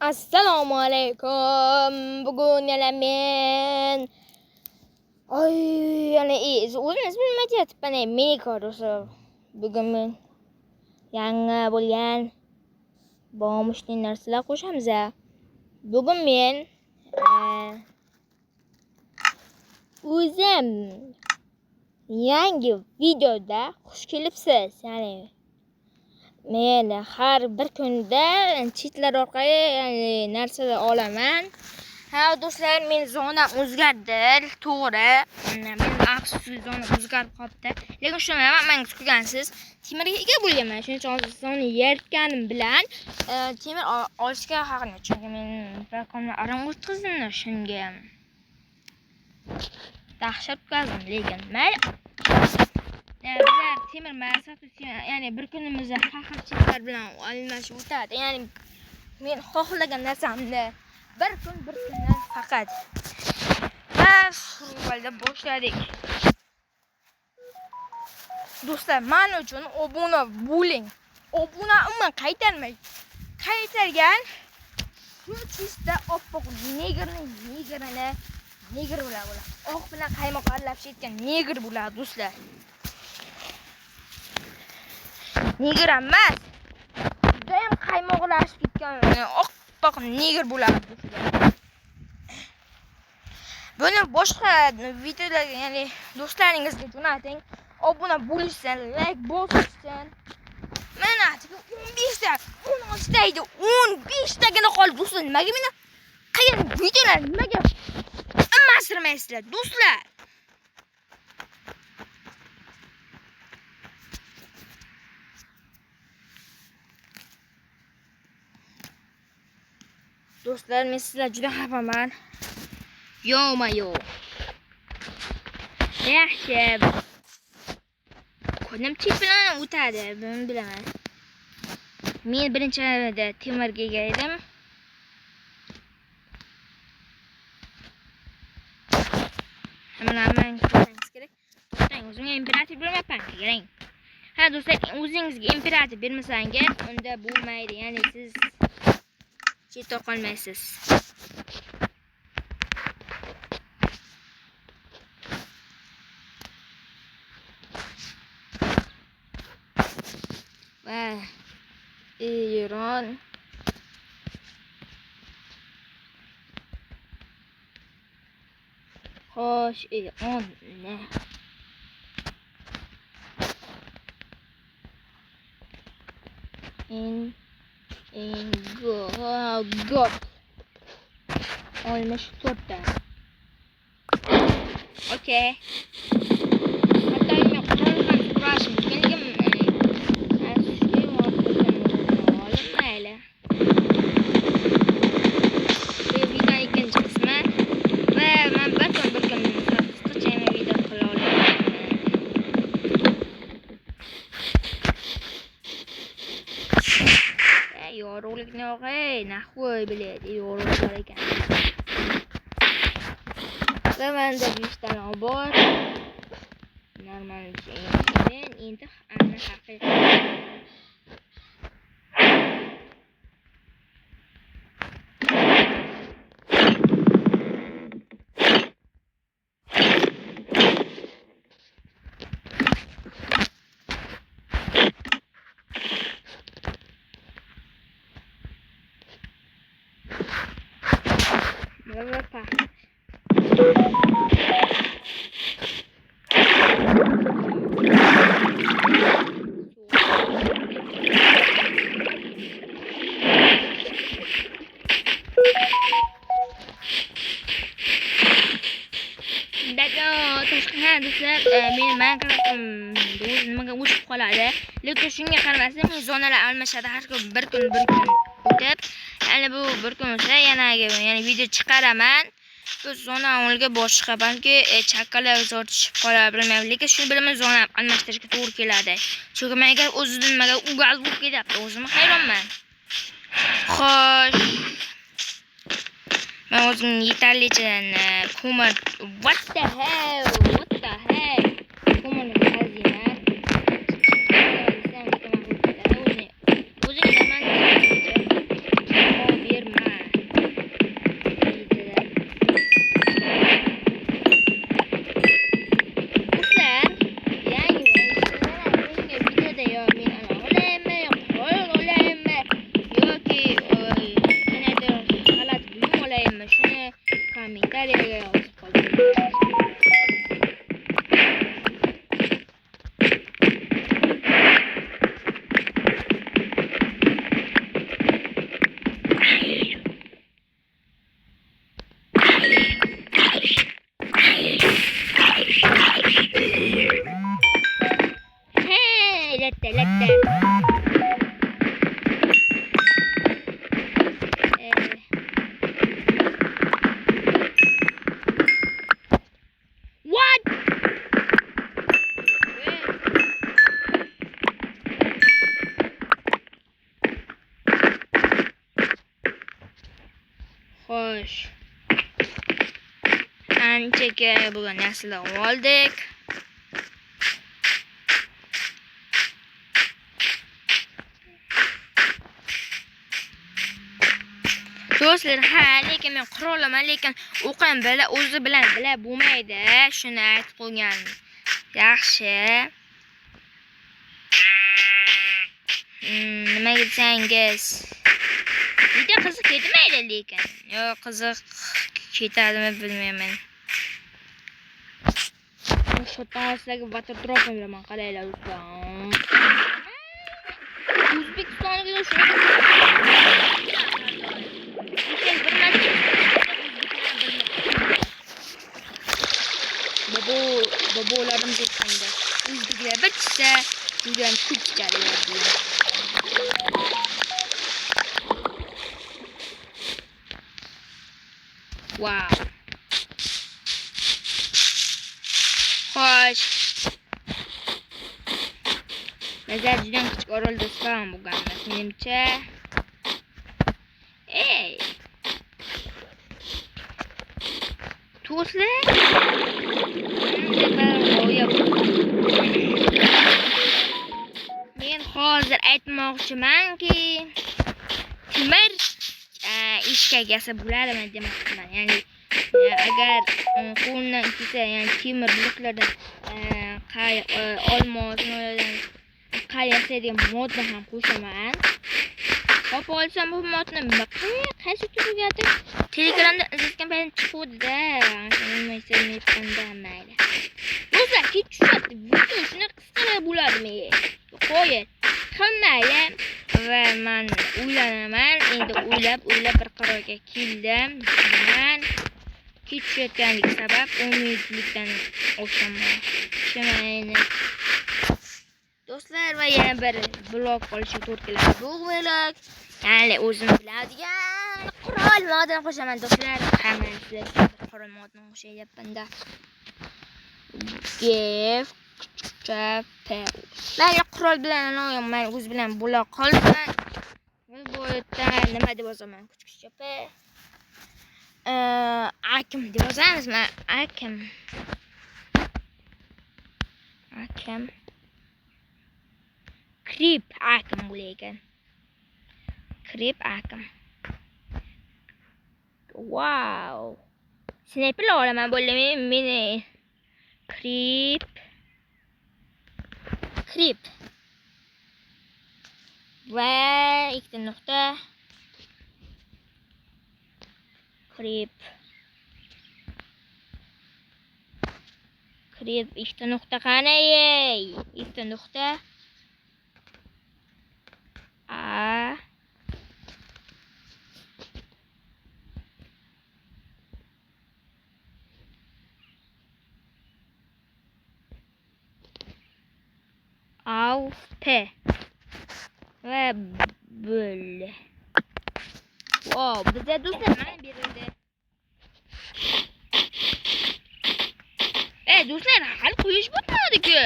Assalomu alaykum. Bugun yana men o'zimiz bilmayapman, meni ko'rasiz. Bugun men yangi bo'lgan bomushli narsalar qo'shamiz. Bugun men o'zim yangi videoda xush kelibsiz. Ya'ni men har bir kunda cheatlar orqali narsalar olaman. Ha do'stlar, men zonam o'zgardi, to'g'ri. Men afsuski zonam o'zgarib qoldi. Lekin shuni menga ko'rgansiz, temirga ega bo'lganman. Shuning uchun zonni yaratganim bilan temir olishga haqim yo'q. Chunki men rakamni aram o'tkazdim shunga. Dahshat qazdim, lekin mayli. Bizlar temir masofasi, ya'ni bir kunimizda har xil cheatlar bilan almashib o'tadi. Ya'ni men xohlagan narsamni bir kundan faqat survivalda boshladik. Do'stlar, men uchun obuna bo'ling. Obuna umuman qaytarmang. Qaytargan shu chista oppoq negr bo'ladi. Oq bilan qaymoq aralashib ketgan negr bo'ladi do'stlar. Negr emas. Judayam qaymoqlashib ketgan oppoq negr bo'ladi do'stlar. Buni boshqa videolarga, ya'ni do'stlaringizga jo'nating. Obuna bo'lishsin, like bosishsin. Mana 15 ta, 16 ta edi, 15 tagina qoldi do'stlar. Nimaga meni qilgan videolar nimaga amasirmaysizlar do'stlar? Do'stlar, men sizlar juda xafaman. Yo. Yaxshi. Kunim chip bilan o'tadi, buni bilaman. Men birinchi temirga ega edim. Hamma ko'rishingiz kerak. To'xtang, o'zimga imperativ bermayapman, keling. Ha do'stlar, o'zingizga imperativ bermasangiz, unda bo'lmaydi. Ya'ni siz chetda qolmaysiz. Va Iron xo'sh, Iron ne? God. Olmuş turda. Okay. Hatta yine kuralkan kurasın. Geldim. Aslında oğlum öyle. Bir daha ikinci kısmı. Ve ben bakın sıkıcayım video kılalım. Yoruluk ne olay? Nahvoy bile yoruluk olay. Ve ben de bir tane abor. Normal bir şey yapayım. İntik anne hakiki. Berapa? Do'stlar, men Minecraft'im nimaga o'chib qoladi. Lekin shunga qaramasdan men zonalar almashadi har kun bir kun o'tib. Ya'ni bu bir kun o'tsa yana video chiqaraman. Bu zona o'lga boshqa balki chakkalar o'zortishib qolar, bilmayman. Lekin shuni bilaman, zona almashtirishga to'g'ri keladi. Chunki men agar o'zidan nimaga ugal bo'lib ketyapti, o'zim hayronman. Xo'sh. Men o'zim yetarlicha ko'mir. What the hell? Ko'mir xazina. O'zing berma. Xo'sh. Ancha kerak bo'lgan narsalarni oldik. Do'stlar, lekin men qurolaman, lekin o'qim o'zi bilan bo'lmaydi. Shuni aytib qo'ygan. Yaxshi. Nima desangiz? Video qiziq ketmaydi lekin. Yo'q, qiziq ketadimi bilmayman. Shotdan sizlarga batir drop beraman, qaranglar do'stlar. O'zbekistonga Bobolarim ketganda o'zbeklar bitsa juda kuch chiqaradi. Wow. Xo'sh. Nazar juda kichik orol do'stlar bo'lgan menimcha. Ey. Do'stlar. Men hozir aytmoqchimanki, temir ishkagasi bo'ladimi demoqchiman. Ya'ni agar qo'ldan ikisa, ya'ni temir bloklardan olmos, qayerdan modda ham qo'shaman. Hop olsam bu modni qaysi turigadir Telegramda izlatgan paytim chiqdi-da. Bilmaysan aytganda mayli. Do'stlar, kech tushadi. Video shuni qisqaroq bo'ladimi? Qo'ying. Qilmayli. Va men o'ylanaman. Endi o'ylab bir qarorga keldim. Men kech tushayotganlik sabab umidlikdan o'xshamaydi. Do'stlar, va yana bir blok qolishi to'g'ri keladi. Bu blok ya'ni o'zim biladigan qurol modini qo'shaman do'stlar. Hammasi qurol modini qo'shayapman-da. Gef chape. Men qurol bilan men o'z bilan bo'la qolman. Bu yerda nima deb yozaman? Kuch chape. Akim deb yozamizmi? Akim. Creep akim bo'lar. Creep akim. Wow. Sniper olaman bo'ldimi? Meni creep. Va ikkita nuqta. Creep ikkita nuqta qani ey? Ikkita nuqta. Auf P ve böyle. Wow, bize do'stlar mana berildi. Do'stlar, hal qo'yish bo'lmadi-ku.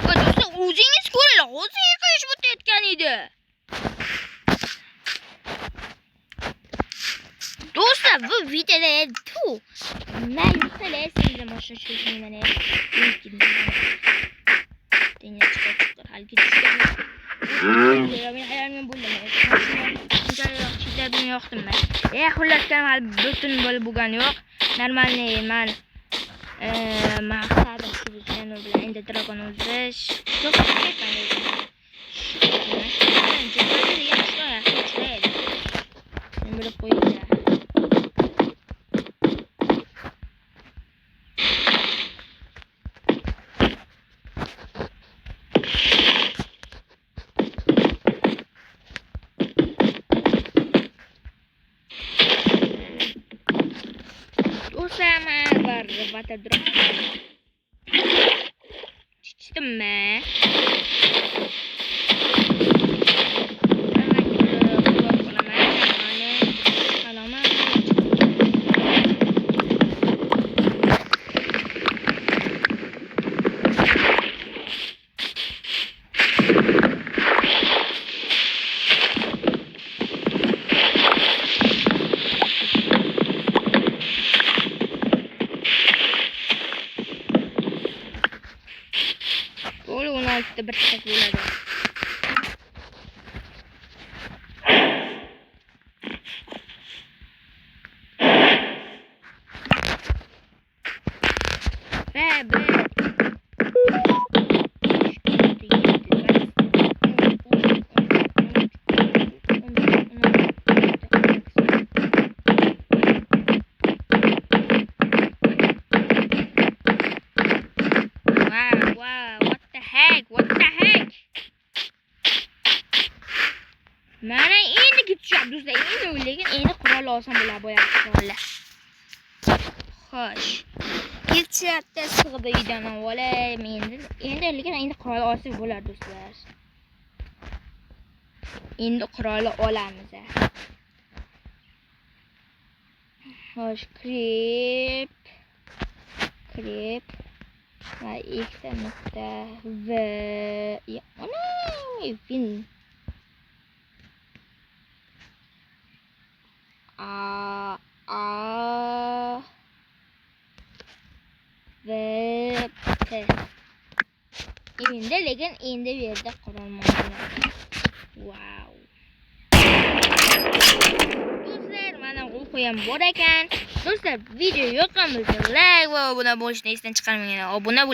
Do'stlar, o'zingiz ko'ringlar, o'zingiz qo'yish bo'layotgan edi. Do'stlar, bu videoda men yuqtalaysiz mashina chiqishini mana dinga chiqib halga tushgan. Men hayolimga bo'ldim. Shunday yoqdim men. Xullas kanal butun bo'lgan yo'q. Normalniy men maqsadim shu channel bilan endi dragon o'zish. Ko'p sama bater drop. Sistemnya. bitta bir tek bo'ladi. What the heck? Mana endi ketishyapti do'stlar. Lekin endi qurol olsam bo'ladi, boyagi qurollar. Xo'sh. Ketishyapti sig'ida uydan avval. Endi qurol olsak bo'ladi do'stlar. Endi qurolni olamiz. Xo'sh, krep va ikkita nuqta v vin v t lekin endi bu yerda qurol mavjud. Wow. Do'stlar, mana o'qi ham bor ekan. Do'stlar, video yoqqan bo'lsa like va obuna bo'lishni esdan chiqarmang. Obuna